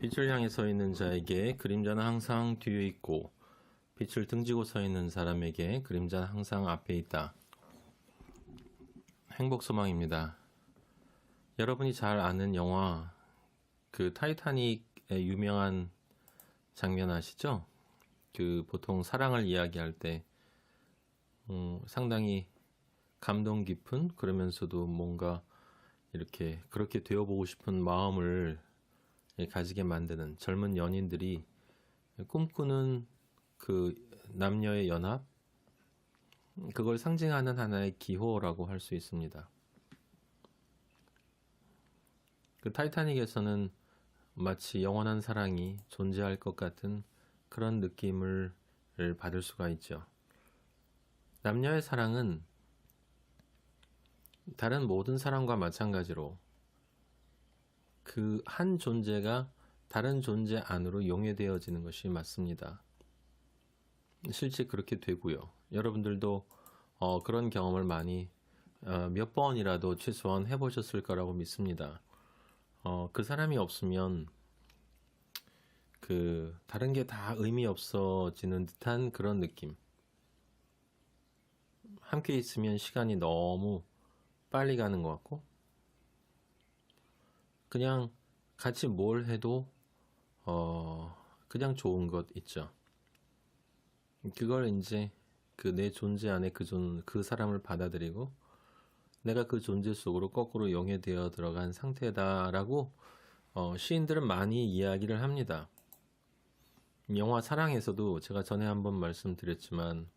빛을 향해 서 있는 자에게 그림자는 항상 뒤에 있고 빛을 등지고 서 있는 사람에게 그림자는 항상 앞에 있다. 행복소망입니다. 여러분이 잘 아는 영화 그 타이타닉의 유명한 장면 아시죠? 그 보통 사랑을 이야기할 때 상당히 감동 깊은 그러면서도 뭔가 이렇게 그렇게 되어보고 싶은 마음을 가지게 만드는 젊은 연인들이 꿈꾸는 그 남녀의 연합, 그걸 상징하는 하나의 기호라고 할 수 있습니다. 그 타이타닉에서는 마치 영원한 사랑이 존재할 것 같은 그런 느낌을 받을 수가 있죠. 남녀의 사랑은 다른 모든 사랑과 마찬가지로 그 한 존재가 다른 존재 안으로 용해되어지는 것이 맞습니다. 실제 그렇게 되고요. 여러분들도 그런 경험을 많이 몇 번이라도 최소한 해보셨을 거라고 믿습니다. 그 사람이 없으면 그 다른 게 다 의미 없어지는 듯한 그런 느낌. 함께 있으면 시간이 너무 빨리 가는 것 같고 그냥 같이 뭘 해도 그냥 좋은 것 있죠. 그걸 이제 그 내 존재 안에 그 사람을 받아들이고 내가 그 존재 속으로 거꾸로 용해되어 들어간 상태다라고 시인들은 많이 이야기를 합니다. 영화 사랑에서도 제가 전에 한번 말씀드렸지만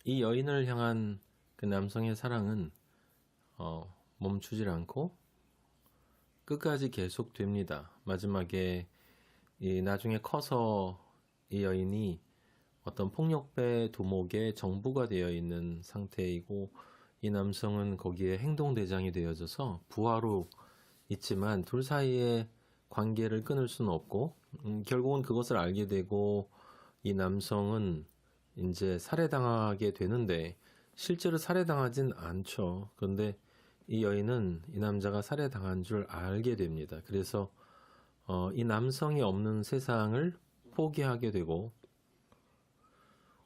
이 여인을 향한 그 남성의 사랑은 멈추질 않고 끝까지 계속됩니다. 마지막에 나중에 커서 이 여인이 어떤 폭력배 두목의 정부가 되어 있는 상태이고 이 남성은 거기에 행동대장이 되어져서 부하로 있지만 둘 사이의 관계를 끊을 수는 없고 결국은 그것을 알게 되고 이 남성은 이제 살해당하게 되는데 실제로 살해당하진 않죠. 그런데 이 여인은 이 남자가 살해당한 줄 알게 됩니다. 그래서 이 남성이 없는 세상을 포기하게 되고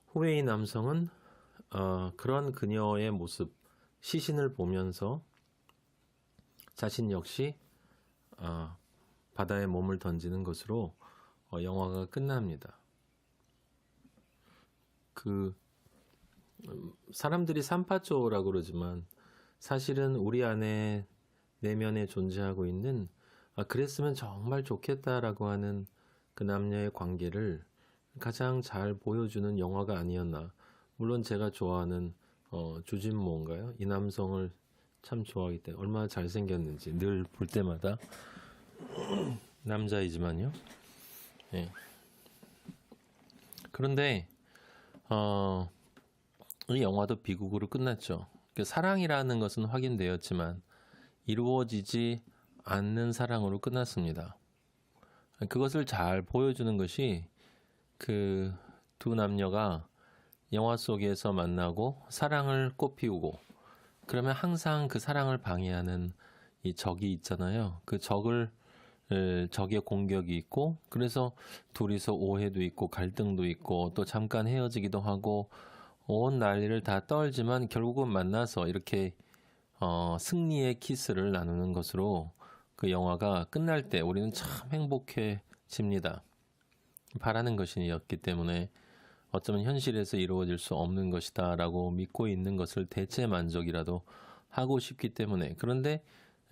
후에 이 남성은 그런 그녀의 모습, 시신을 보면서 자신 역시 바다에 몸을 던지는 것으로 영화가 끝납니다. 사람들이 산파초라고 그러지만 사실은 우리 안에 내면에 존재하고 있는 그랬으면 정말 좋겠다라고 하는 그 남녀의 관계를 가장 잘 보여주는 영화가 아니었나. 물론 제가 좋아하는 주진모인가요? 이 남성을 참 좋아하기 때문에 얼마나 잘생겼는지 늘 볼 때마다 남자이지만요. 네. 그런데 이 영화도 비극으로 끝났죠. 사랑이라는 것은 확인되었지만 이루어지지 않는 사랑으로 끝났습니다. 그것을 잘 보여주는 것이 그 두 남녀가 영화 속에서 만나고 사랑을 꽃피우고 그러면 항상 그 사랑을 방해하는 이 적이 있잖아요. 그 적의 공격이 있고 그래서 둘이서 오해도 있고 갈등도 있고 또 잠깐 헤어지기도 하고 온 난리를 다 떨지만 결국은 만나서 이렇게 승리의 키스를 나누는 것으로 그 영화가 끝날 때 우리는 참 행복해집니다. 바라는 것이었기 때문에 어쩌면 현실에서 이루어질 수 없는 것이다 라고 믿고 있는 것을 대체 만족이라도 하고 싶기 때문에. 그런데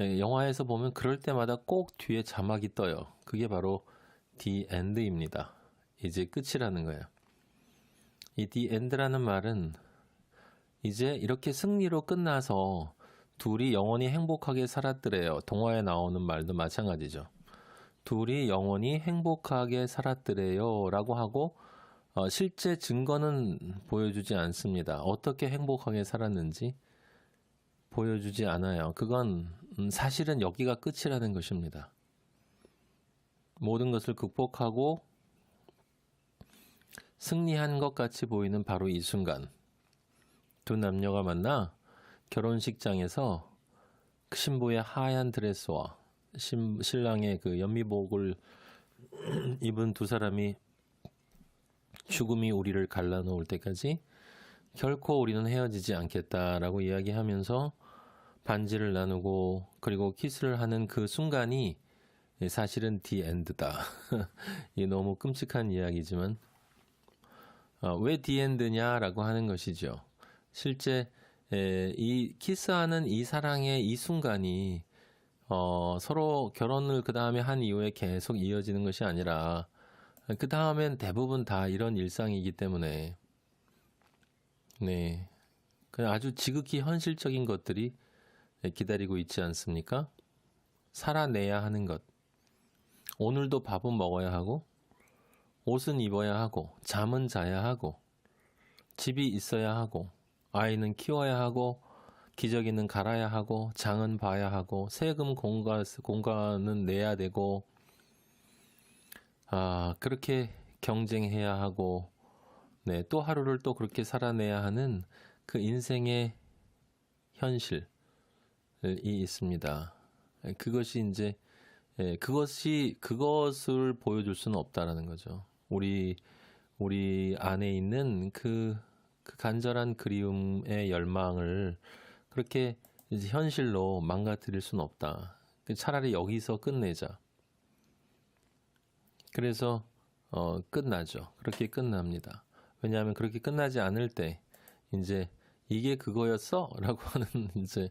영화에서 보면 그럴 때마다 꼭 뒤에 자막이 떠요. 그게 바로 The End입니다. 이제 끝이라는 거예요. 이 The End라는 말은 이제 이렇게 승리로 끝나서 둘이 영원히 행복하게 살았더래요. 동화에 나오는 말도 마찬가지죠. 둘이 영원히 행복하게 살았더래요 라고 하고 실제 증거는 보여주지 않습니다. 어떻게 행복하게 살았는지 보여주지 않아요. 그건 사실은 여기가 끝이라는 것입니다. 모든 것을 극복하고 승리한 것 같이 보이는 바로 이 순간 두 남녀가 만나 결혼식장에서 그 신부의 하얀 드레스와 신랑의 그 연미복을 입은 두 사람이 죽음이 우리를 갈라놓을 때까지 결코 우리는 헤어지지 않겠다라고 이야기하면서 반지를 나누고 그리고 키스를 하는 그 순간이 사실은 디 엔드다. 이 너무 끔찍한 이야기지만 왜 디 엔드냐라고 하는 것이죠. 실제 이 키스하는 이 사랑의 이 순간이 서로 결혼을 그 다음에 한 이후에 계속 이어지는 것이 아니라 그 다음엔 대부분 다 이런 일상이기 때문에 네, 그냥 아주 지극히 현실적인 것들이 기다리고 있지 않습니까? 살아내야 하는 것. 오늘도 밥은 먹어야 하고 옷은 입어야 하고 잠은 자야 하고 집이 있어야 하고 아이는 키워야 하고 기저귀는 갈아야 하고 장은 봐야 하고 세금 공과는 내야 되고 그렇게 경쟁해야 하고 네, 또 하루를 또 그렇게 살아내야 하는 그 인생의 현실이 있습니다. 그것이 이제 그것을 보여줄 수는 없다라는 거죠. 우리 안에 있는 그 간절한 그리움의 열망을 그렇게 이제 현실로 망가뜨릴 수는 없다. 차라리 여기서 끝내자. 그래서 끝나죠. 그렇게 끝납니다. 왜냐하면 그렇게 끝나지 않을 때 이제 이게 그거였어? 라고 하는 이제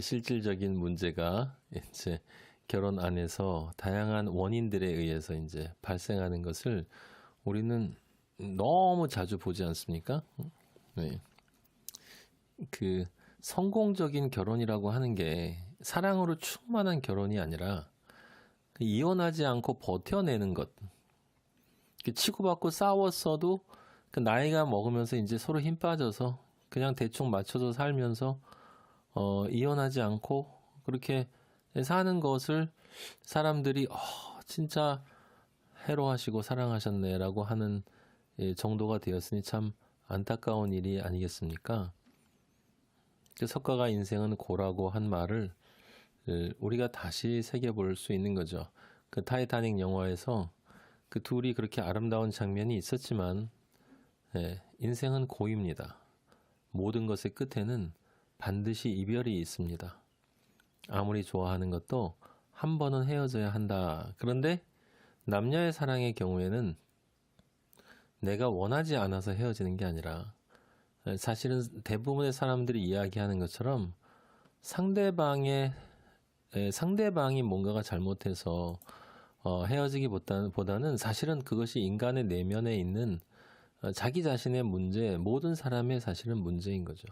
실질적인 문제가 이제 결혼 안에서 다양한 원인들에 의해서 이제 발생하는 것을 우리는 너무 자주 보지 않습니까? 네. 그 성공적인 결혼이라고 하는 게 사랑으로 충만한 결혼이 아니라 이혼하지 않고 버텨내는 것. 치고받고 싸웠어도 그 나이가 먹으면서 이제 서로 힘 빠져서 그냥 대충 맞춰서 살면서 이혼하지 않고 그렇게 사는 것을 사람들이 진짜 해로하시고 사랑하셨네라고 하는 정도가 되었으니 참 안타까운 일이 아니겠습니까? 그 석가가 인생은 고라고 한 말을 우리가 다시 새겨볼 수 있는 거죠. 그 타이타닉 영화에서 그 둘이 그렇게 아름다운 장면이 있었지만 인생은 고입니다. 모든 것의 끝에는 반드시 이별이 있습니다. 아무리 좋아하는 것도 한 번은 헤어져야 한다. 그런데 남녀의 사랑의 경우에는 내가 원하지 않아서 헤어지는 게 아니라 사실은 대부분의 사람들이 이야기하는 것처럼 상대방이 뭔가가 잘못해서 헤어지기보다는 사실은 그것이 인간의 내면에 있는 자기 자신의 문제, 모든 사람의 사실은 문제인 거죠.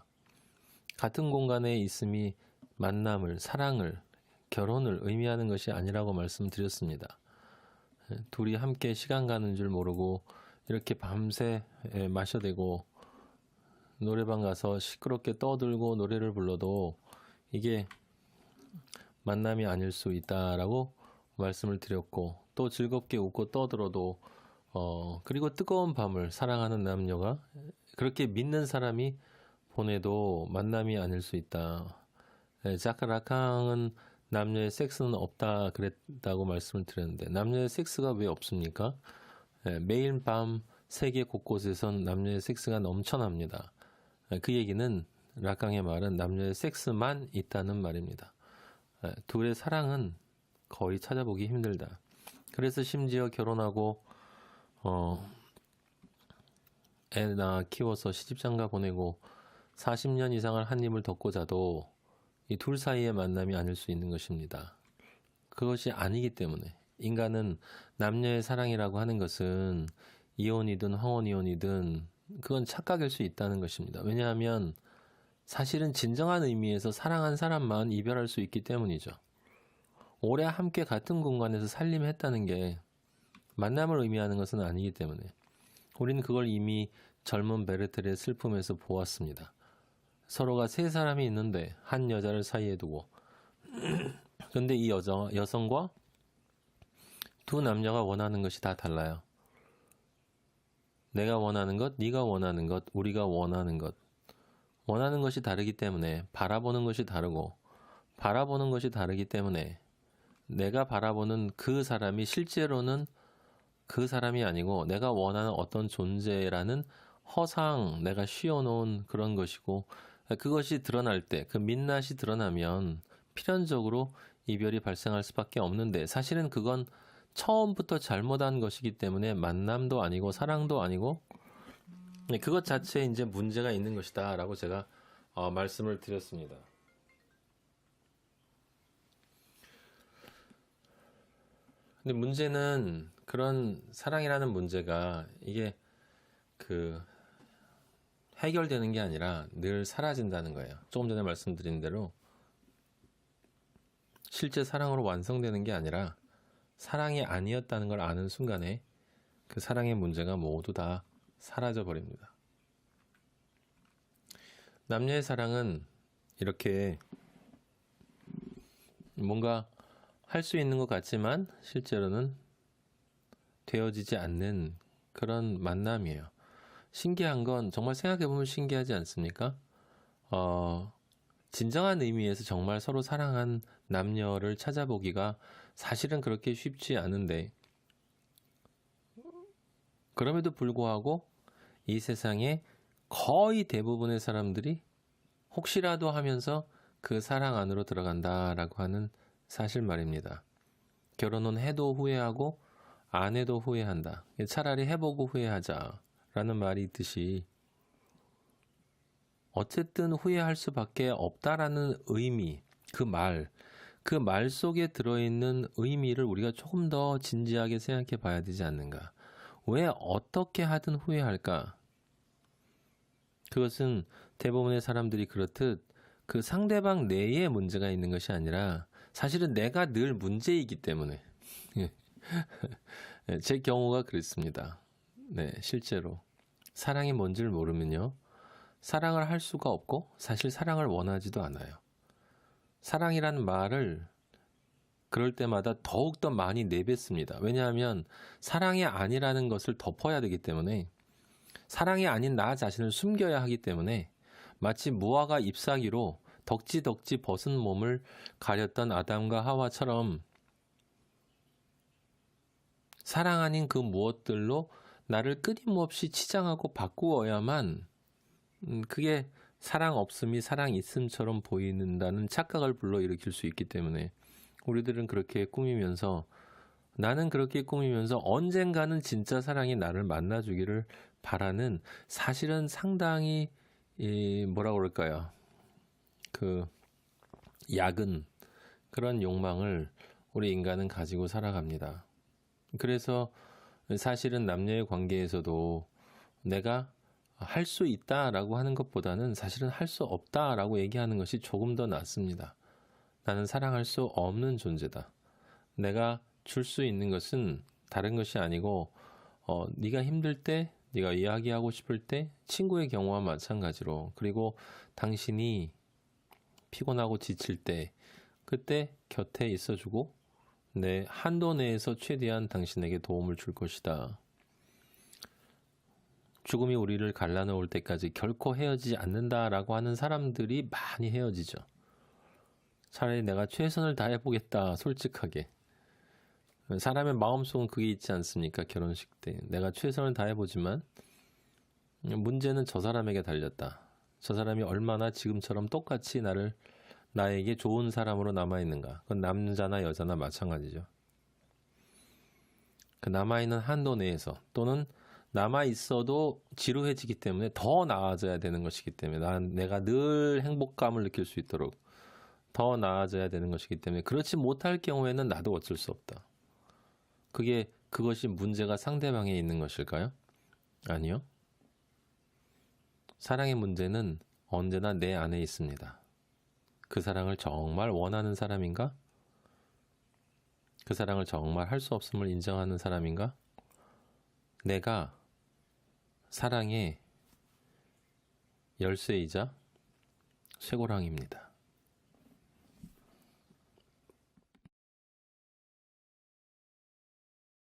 같은 공간에 있음이 만남을, 사랑을, 결혼을 의미하는 것이 아니라고 말씀드렸습니다. 둘이 함께 시간 가는 줄 모르고 이렇게 밤새 마셔대고 노래방 가서 시끄럽게 떠들고 노래를 불러도 이게 만남이 아닐 수 있다라고 말씀을 드렸고 또 즐겁게 웃고 떠들어도 그리고 뜨거운 밤을 사랑하는 남녀가 그렇게 믿는 사람이 보내도 만남이 아닐 수 있다. 자크 라캉은 남녀의 섹스는 없다 그랬다고 말씀을 드렸는데 남녀의 섹스가 왜 없습니까? 매일 밤 세계 곳곳에선 남녀의 섹스가 넘쳐납니다. 그 얘기는 라캉의 말은 남녀의 섹스만 있다는 말입니다. 둘의 사랑은 거의 찾아보기 힘들다. 그래서 심지어 결혼하고 애 낳아 키워서 시집장가 보내고 40년 이상을 한 입을 덮고 자도 이 둘 사이의 만남이 아닐 수 있는 것입니다. 그것이 아니기 때문에 인간은 남녀의 사랑이라고 하는 것은 이혼이든 황혼이혼이든 그건 착각일 수 있다는 것입니다. 왜냐하면 사실은 진정한 의미에서 사랑한 사람만 이별할 수 있기 때문이죠. 오래 함께 같은 공간에서 살림했다는 게 만남을 의미하는 것은 아니기 때문에 우리는 그걸 이미 젊은 베르텔의 슬픔에서 보았습니다. 서로가 세 사람이 있는데 한 여자를 사이에 두고 근데 이 여성과 두 남녀가 원하는 것이 다 달라요. 내가 원하는 것, 네가 원하는 것, 우리가 원하는 것 원하는 것이 다르기 때문에 바라보는 것이 다르고 바라보는 것이 다르기 때문에 내가 바라보는 그 사람이 실제로는 그 사람이 아니고 내가 원하는 어떤 존재라는 허상, 내가 씌워놓은 그런 것이고, 그것이 드러날 때, 그 민낯이 드러나면 필연적으로 이별이 발생할 수밖에 없는데, 사실은 그건 처음부터 잘못한 것이기 때문에 만남도 아니고 사랑도 아니고 그것 자체에 이제 문제가 있는 것이다 라고 제가 말씀을 드렸습니다. 근데 문제는 그런 사랑이라는 문제가 이게 그 해결되는 게 아니라 늘 사라진다는 거예요. 조금 전에 말씀드린 대로 실제 사랑으로 완성되는 게 아니라 사랑이 아니었다는 걸 아는 순간에 그 사랑의 문제가 모두 다 사라져 버립니다. 남녀의 사랑은 이렇게 뭔가 할 수 있는 것 같지만 실제로는 되어지지 않는 그런 만남이에요. 신기한 건 정말 생각해보면 신기하지 않습니까? 진정한 의미에서 정말 서로 사랑한 남녀를 찾아보기가 사실은 그렇게 쉽지 않은데, 그럼에도 불구하고 이 세상에 거의 대부분의 사람들이 혹시라도 하면서 그 사랑 안으로 들어간다라고 하는 사실 말입니다. 결혼은 해도 후회하고 안 해도 후회한다. 차라리 해보고 후회하자라는 말이 있듯이 어쨌든 후회할 수밖에 없다라는 의미, 그 말 속에 들어있는 의미를 우리가 조금 더 진지하게 생각해 봐야 되지 않는가. 왜 어떻게 하든 후회할까? 그것은 대부분의 사람들이 그렇듯 그 상대방 내에 문제가 있는 것이 아니라 사실은 내가 늘 문제이기 때문에 제 경우가 그렇습니다. 네, 실제로 사랑이 뭔지를 모르면요, 사랑을 할 수가 없고 사실 사랑을 원하지도 않아요. 사랑이라는 말을 그럴 때마다 더욱더 많이 내뱉습니다. 왜냐하면 사랑이 아니라는 것을 덮어야 되기 때문에, 사랑이 아닌 나 자신을 숨겨야 하기 때문에, 마치 무화과 잎사귀로 덕지덕지 벗은 몸을 가렸던 아담과 하와처럼 사랑 아닌 그 무엇들로 나를 끊임없이 치장하고 바꾸어야만 그게 사랑 없음이 사랑 있음처럼 보이는다는 착각을 불러일으킬 수 있기 때문에 우리들은 그렇게 꾸미면서, 나는 그렇게 꾸미면서 언젠가는 진짜 사랑이 나를 만나주기를 바라는, 사실은 상당히 뭐라 그럴까요? 그 약은 그런 욕망을 우리 인간은 가지고 살아갑니다. 그래서 사실은 남녀의 관계에서도 내가 할 수 있다라고 하는 것보다는 사실은 할 수 없다라고 얘기하는 것이 조금 더 낫습니다. 나는 사랑할 수 없는 존재다. 내가 줄 수 있는 것은 다른 것이 아니고 네가 힘들 때, 네가 이야기하고 싶을 때, 친구의 경우와 마찬가지로, 그리고 당신이 피곤하고 지칠 때 그때 곁에 있어주고 내 한도 내에서 최대한 당신에게 도움을 줄 것이다. 죽음이 우리를 갈라놓을 때까지 결코 헤어지지 않는다라고 하는 사람들이 많이 헤어지죠. 차라리 내가 최선을 다해보겠다, 솔직하게. 사람의 마음속은 그게 있지 않습니까? 결혼식 때 내가 최선을 다해보지만 문제는 저 사람에게 달렸다. 저 사람이 얼마나 지금처럼 똑같이 나에게 좋은 사람으로 남아있는가. 그건 남자나 여자나 마찬가지죠. 그 남아있는 한도 내에서, 또는 남아있어도 지루해지기 때문에 더 나아져야 되는 것이기 때문에, 내가 늘 행복감을 느낄 수 있도록 더 나아져야 되는 것이기 때문에, 그렇지 못할 경우에는 나도 어쩔 수 없다. 그것이 문제가 상대방에 있는 것일까요? 아니요. 사랑의 문제는 언제나 내 안에 있습니다. 그 사랑을 정말 원하는 사람인가? 그 사랑을 정말 할 수 없음을 인정하는 사람인가? 내가 사랑의 열쇠이자 쇠고랑입니다.